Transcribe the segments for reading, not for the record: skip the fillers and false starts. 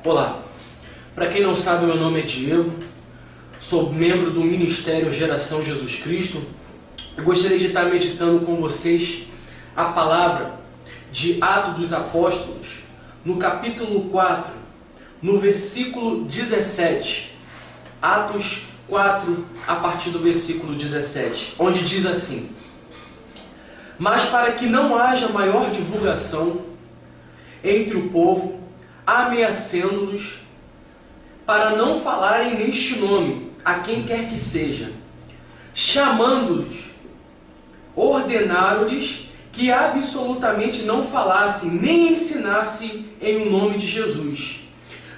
Olá, para quem não sabe, meu nome é Diego, sou membro do Ministério Geração Jesus Cristo. Eu gostaria de estar meditando com vocês a palavra de Atos dos Apóstolos, no capítulo 4, no versículo 17. Atos 4, a partir do versículo 17, onde diz assim: mas para que não haja maior divulgação entre o povo, ameaçando-los, para não falarem neste nome a quem quer que seja, chamando-los, ordenaram-lhes que absolutamente não falassem nem ensinassem em o nome de Jesus.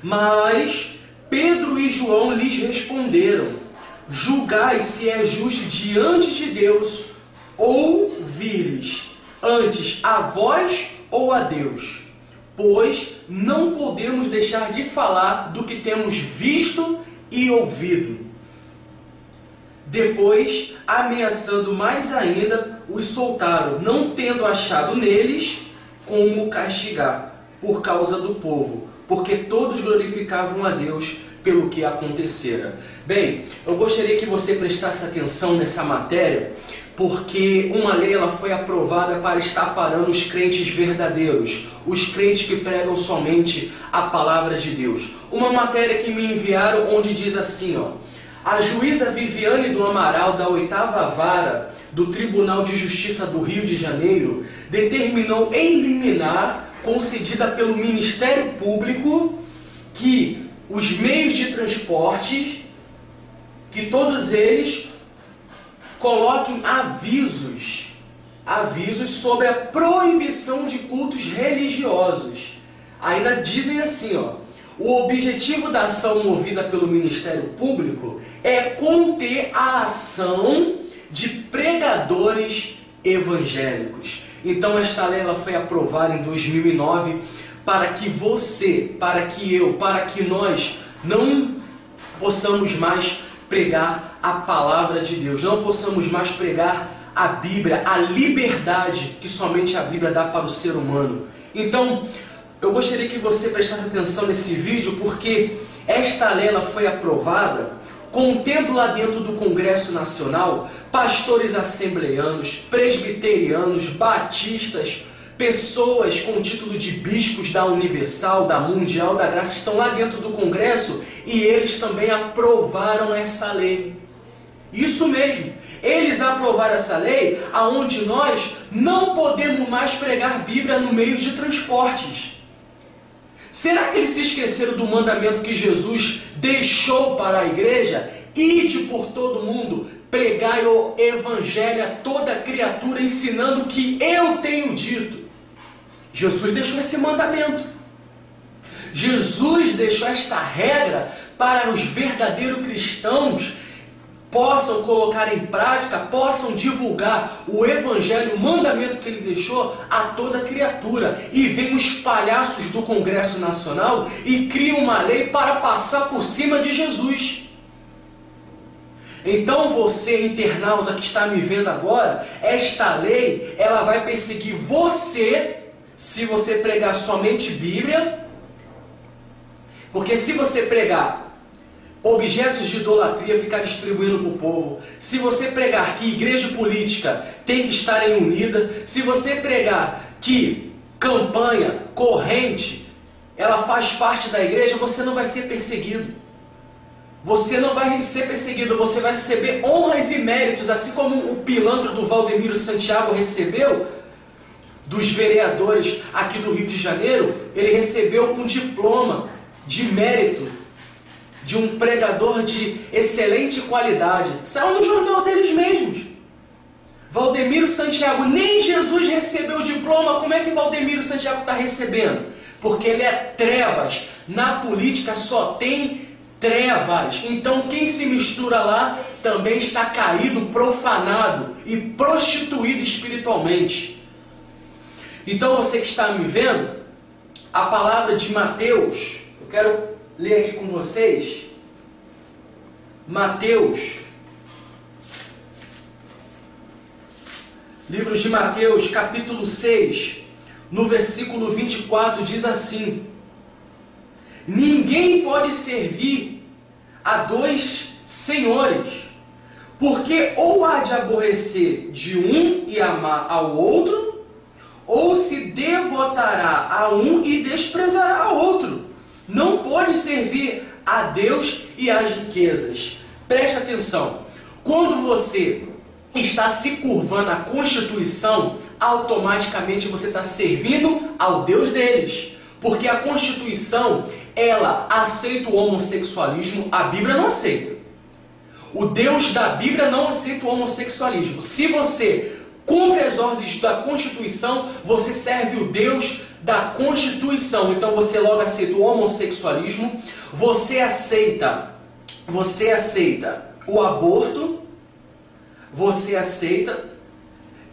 Mas Pedro e João lhes responderam: julgai se é justo diante de Deus ouvir-lhes antes a vós ou a Deus, pois não podemos deixar de falar do que temos visto e ouvido. Depois, ameaçando mais ainda, os soltaram, não tendo achado neles como castigar, por causa do povo, porque todos glorificavam a Deus pelo que acontecera. Bem, eu gostaria que você prestasse atenção nessa matéria, porque uma lei ela foi aprovada para estar parando os crentes verdadeiros, os crentes que pregam somente a palavra de Deus. Uma matéria que me enviaram onde diz assim, a juíza Viviane do Amaral, da 8ª Vara do Tribunal de Justiça do Rio de Janeiro, determinou em liminar, concedida pelo Ministério Público, que os meios de transporte, que todos eles coloquem avisos sobre a proibição de cultos religiosos. Ainda dizem assim, o objetivo da ação movida pelo Ministério Público é conter a ação de pregadores evangélicos. Então esta lei ela foi aprovada em 2009 para que você, para que eu, para que nós não possamos mais pregar a palavra de Deus, não possamos mais pregar a Bíblia, a liberdade que somente a Bíblia dá para o ser humano. Então, eu gostaria que você prestasse atenção nesse vídeo, porque esta lei ela foi aprovada contendo lá dentro do Congresso Nacional pastores assembleianos, presbiterianos, batistas, pessoas com título de bispos da Universal, da Mundial da Graça, estão lá dentro do Congresso e eles também aprovaram essa lei. Isso mesmo, eles aprovaram essa lei aonde nós não podemos mais pregar Bíblia no meio de transportes. Será que eles se esqueceram do mandamento que Jesus deixou para a igreja? Ide por todo mundo, pregai o evangelho a toda criatura, ensinando o que eu tenho dito. Jesus deixou esse mandamento. Jesus deixou esta regra para os verdadeiros cristãos possam colocar em prática, possam divulgar o evangelho, o mandamento que ele deixou a toda criatura. E vem os palhaços do Congresso Nacional e criam uma lei para passar por cima de Jesus. Então você, internauta que está me vendo agora, esta lei ela vai perseguir você se você pregar somente Bíblia, porque se você pregar objetos de idolatria, ficar distribuindo para o povo, se você pregar que igreja política tem que estar unida, se você pregar que campanha, corrente, ela faz parte da igreja, você não vai ser perseguido. Você não vai ser perseguido, você vai receber honras e méritos, assim como o pilantra do Valdemiro Santiago recebeu dos vereadores aqui do Rio de Janeiro. Ele recebeu um diploma de mérito de um pregador de excelente qualidade. Saiu no jornal deles mesmos. Valdemiro Santiago, nem Jesus recebeu o diploma, como é que Valdemiro Santiago está recebendo? Porque ele é trevas. Na política só tem trevas. Então quem se mistura lá também está caído, profanado e prostituído espiritualmente. Então você que está me vendo, a palavra de Mateus, eu quero ler aqui com vocês, Mateus, livro de Mateus, capítulo 6, no versículo 24, diz assim: Ninguém pode servir a dois senhores, porque ou há de aborrecer de um e amar ao outro, ou se devotará a um e desprezará ao outro. Não pode servir a Deus e às riquezas. Preste atenção. Quando você está se curvando à Constituição, automaticamente você está servindo ao Deus deles. Porque a Constituição, ela aceita o homossexualismo, a Bíblia não aceita. O Deus da Bíblia não aceita o homossexualismo. Se você cumpre as ordens da Constituição, você serve o Deus da Constituição. Então você logo aceita o homossexualismo, você aceita o aborto, você aceita,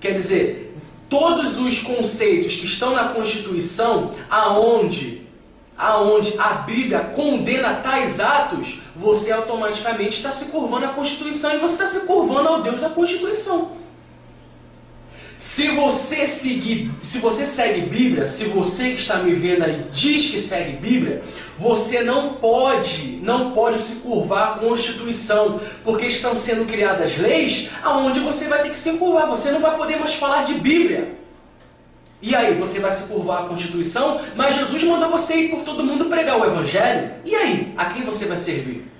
quer dizer, todos os conceitos que estão na Constituição, aonde a Bíblia condena tais atos, você automaticamente está se curvando à Constituição e você está se curvando ao Deus da Constituição. Se você segue Bíblia, se você que está me vendo aí diz que segue Bíblia, você não pode se curvar à Constituição, porque estão sendo criadas leis aonde você vai ter que se curvar, você não vai poder mais falar de Bíblia. E aí, você vai se curvar à Constituição, mas Jesus mandou você ir por todo mundo pregar o Evangelho. E aí, a quem você vai servir?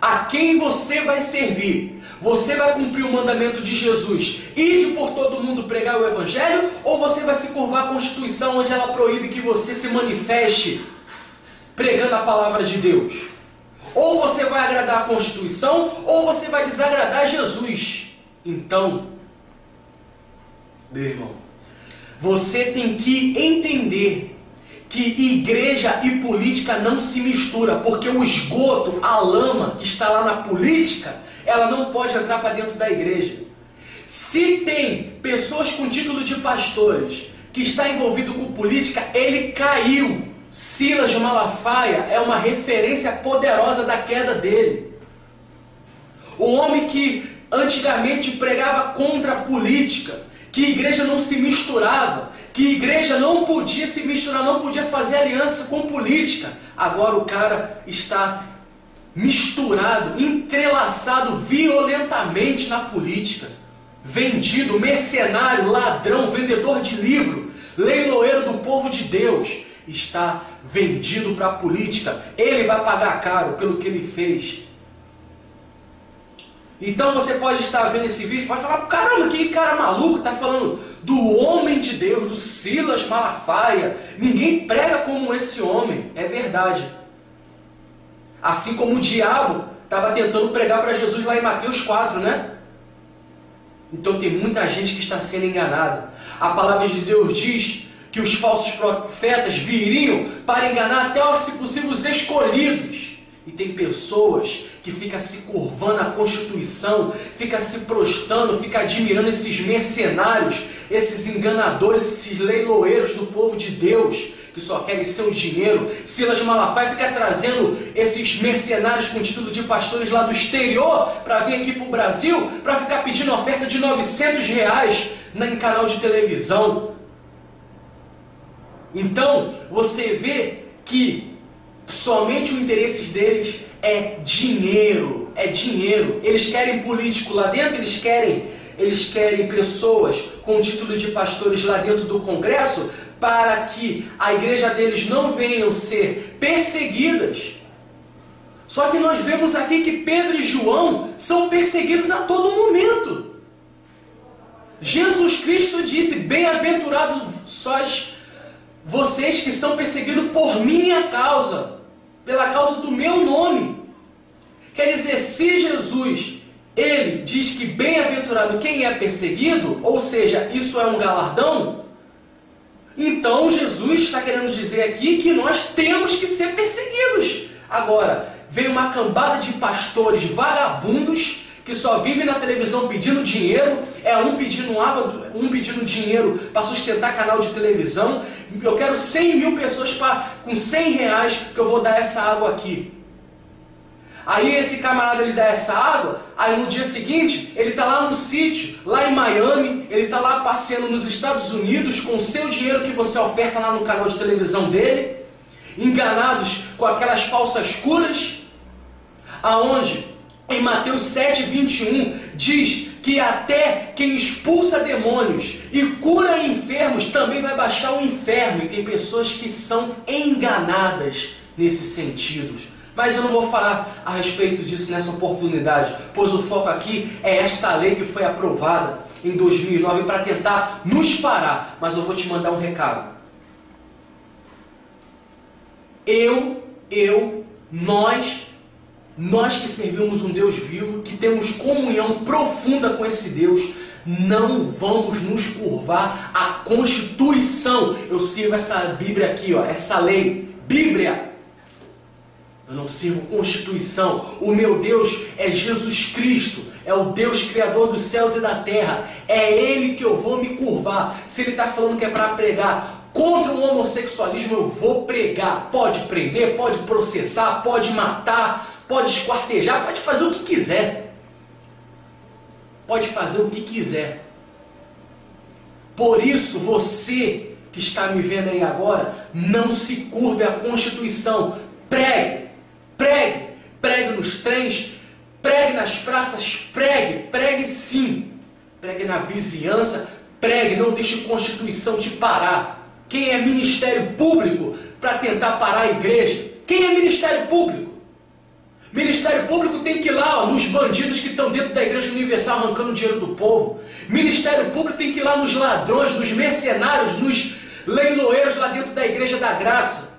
A quem você vai servir? Você vai cumprir o mandamento de Jesus, ide por todo mundo pregar o Evangelho, ou você vai se curvar à Constituição, onde ela proíbe que você se manifeste pregando a palavra de Deus? Ou você vai agradar a Constituição, ou você vai desagradar Jesus. Então, meu irmão, você tem que entender que igreja e política não se mistura, porque o esgoto, a lama que está lá na política, ela não pode entrar para dentro da igreja. Se tem pessoas com título de pastores que está envolvido com política, ele caiu. Silas Malafaia é uma referência poderosa da queda dele. O homem que antigamente pregava contra a política, que igreja não se misturava, que igreja não podia se misturar, não podia fazer aliança com política. Agora o cara está misturado, entrelaçado violentamente na política. Vendido, mercenário, ladrão, vendedor de livro, leiloeiro do povo de Deus, está vendido para a política. Ele vai pagar caro pelo que ele fez. Então você pode estar vendo esse vídeo e pode falar: caramba, que cara maluco, está falando do homem de Deus, do Silas Malafaia. Ninguém prega como esse homem. É verdade. Assim como o diabo estava tentando pregar para Jesus lá em Mateus 4, né? Então tem muita gente que está sendo enganada. A palavra de Deus diz que os falsos profetas viriam para enganar até, se possível, os escolhidos. E tem pessoas que ficam se curvando à Constituição, ficam se prostrando, ficam admirando esses mercenários, esses enganadores, esses leiloeiros do povo de Deus, que só querem seu dinheiro. Silas Malafaia fica trazendo esses mercenários com título de pastores lá do exterior para vir aqui para o Brasil, para ficar pedindo oferta de R$900 em canal de televisão. Então, você vê que somente o interesse deles é dinheiro, é dinheiro. Eles querem político lá dentro, eles querem pessoas com título de pastores lá dentro do Congresso, para que a igreja deles não venham ser perseguidas. Só que nós vemos aqui que Pedro e João são perseguidos a todo momento. Jesus Cristo disse: bem-aventurados sois vocês que são perseguidos por minha causa, pela causa do meu nome. Quer dizer, se Jesus, ele diz que bem-aventurado quem é perseguido, ou seja, isso é um galardão, então Jesus está querendo dizer aqui que nós temos que ser perseguidos. Agora, veio uma cambada de pastores vagabundos que só vivem na televisão pedindo dinheiro, um pedindo água, um pedindo dinheiro para sustentar canal de televisão. Eu quero 100 mil pessoas com R$100 que eu vou dar essa água aqui. Aí esse camarada ele dá essa água, aí no dia seguinte ele está lá no sítio, lá em Miami, ele está lá passeando nos Estados Unidos com o seu dinheiro que você oferta lá no canal de televisão dele. enganados com aquelas falsas curas, aonde em Mateus 7:21 diz que até quem expulsa demônios e cura enfermos também vai baixar o inferno, e tem pessoas que são enganadas nesses sentidos. Mas eu não vou falar a respeito disso nessa oportunidade, pois o foco aqui é esta lei que foi aprovada em 2009 para tentar nos parar. Mas eu vou te mandar um recado. Nós que servimos um Deus vivo, que temos comunhão profunda com esse Deus, não vamos nos curvar à Constituição. Eu sirvo essa Bíblia aqui, ó, essa lei, Bíblia. Eu não sirvo Constituição. O meu Deus é Jesus Cristo, é o Deus Criador dos céus e da terra. É Ele que eu vou me curvar. Se Ele está falando que é para pregar contra o homossexualismo, eu vou pregar. Pode prender, pode processar, pode matar, pode esquartejar, pode fazer o que quiser. Pode fazer o que quiser. Por isso, você que está me vendo aí agora, não se curve à Constituição. Pregue, pregue, pregue nos trens, pregue nas praças, pregue sim. Pregue na vizinhança, pregue, não deixe a Constituição te parar. Quem é Ministério Público para tentar parar a igreja? Quem é Ministério Público? Ministério Público tem que ir lá, ó, nos bandidos que estão dentro da Igreja Universal arrancando dinheiro do povo. Ministério Público tem que ir lá nos ladrões, nos mercenários, nos leiloeiros lá dentro da Igreja da Graça,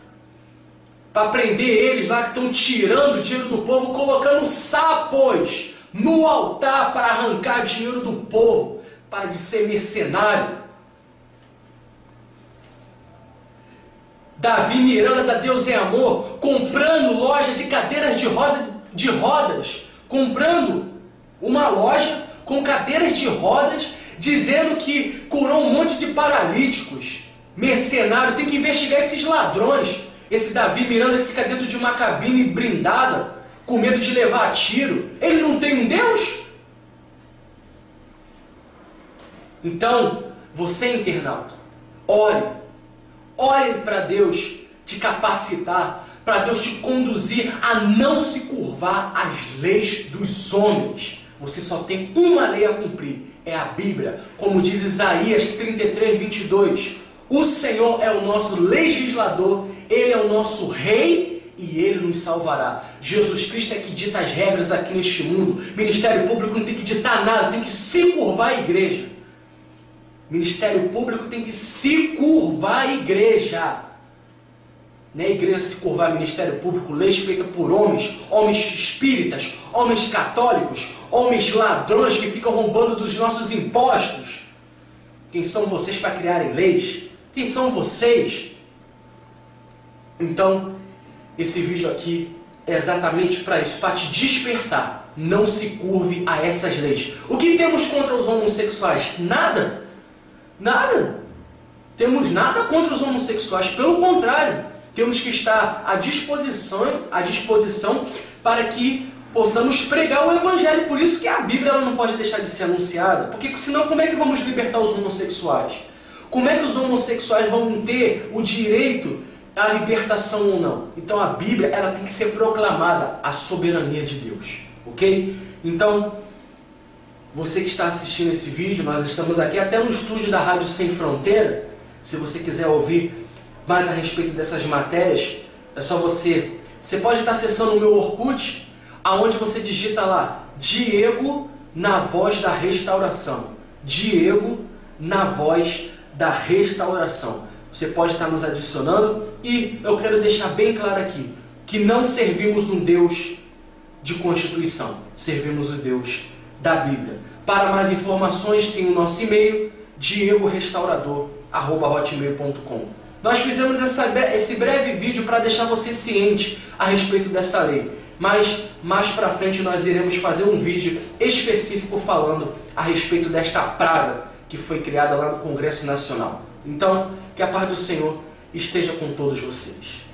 para prender eles lá que estão tirando o dinheiro do povo, colocando sapos no altar para arrancar dinheiro do povo. Para de ser mercenário. Davi Miranda, da Deus é Amor, comprando loja de cadeiras de rodas, comprando uma loja com cadeiras de rodas, dizendo que curou um monte de paralíticos. Mercenário, tem que investigar esses ladrões. Esse Davi Miranda que fica dentro de uma cabine blindada, com medo de levar tiro. Ele não tem um Deus? Então, você internauta, ore para Deus te capacitar, para Deus te conduzir a não se curvar às leis dos homens. Você só tem uma lei a cumprir, é a Bíblia. Como diz Isaías 33:22, o Senhor é o nosso legislador, Ele é o nosso rei e Ele nos salvará. Jesus Cristo é que dita as regras aqui neste mundo. Ministério Público não tem que ditar nada, tem que se curvar à igreja. Ministério Público tem que se curvar à igreja. Não é a igreja se curvar ao Ministério Público, leis feitas por homens, homens espíritas, homens católicos, homens ladrões que ficam roubando dos nossos impostos. Quem são vocês para criarem leis? Quem são vocês? Então, esse vídeo aqui é exatamente para isso, para te despertar. Não se curve a essas leis. O que temos contra os homossexuais? Nada. Nada. Temos nada contra os homossexuais. Pelo contrário, temos que estar à disposição para que possamos pregar o Evangelho. Por isso que a Bíblia ela não pode deixar de ser anunciada. Porque senão como é que vamos libertar os homossexuais? Como é que os homossexuais vão ter o direito à libertação ou não? Então a Bíblia ela tem que ser proclamada, a soberania de Deus. Ok? Então, você que está assistindo esse vídeo, nós estamos aqui até no estúdio da Rádio Sem Fronteira. Se você quiser ouvir mais a respeito dessas matérias, é só você pode estar acessando o meu Orkut, aonde você digita lá, Diego na Voz da Restauração. Diego na Voz da Restauração. Você pode estar nos adicionando e eu quero deixar bem claro aqui, que não servimos um Deus de Constituição, servimos o Deus da Bíblia. Para mais informações tem o nosso e-mail, diegorestaurador@hotmail.com. Nós fizemos esse breve vídeo para deixar você ciente a respeito dessa lei, mas mais para frente nós iremos fazer um vídeo específico falando a respeito desta praga que foi criada lá no Congresso Nacional. Então, que a paz do Senhor esteja com todos vocês.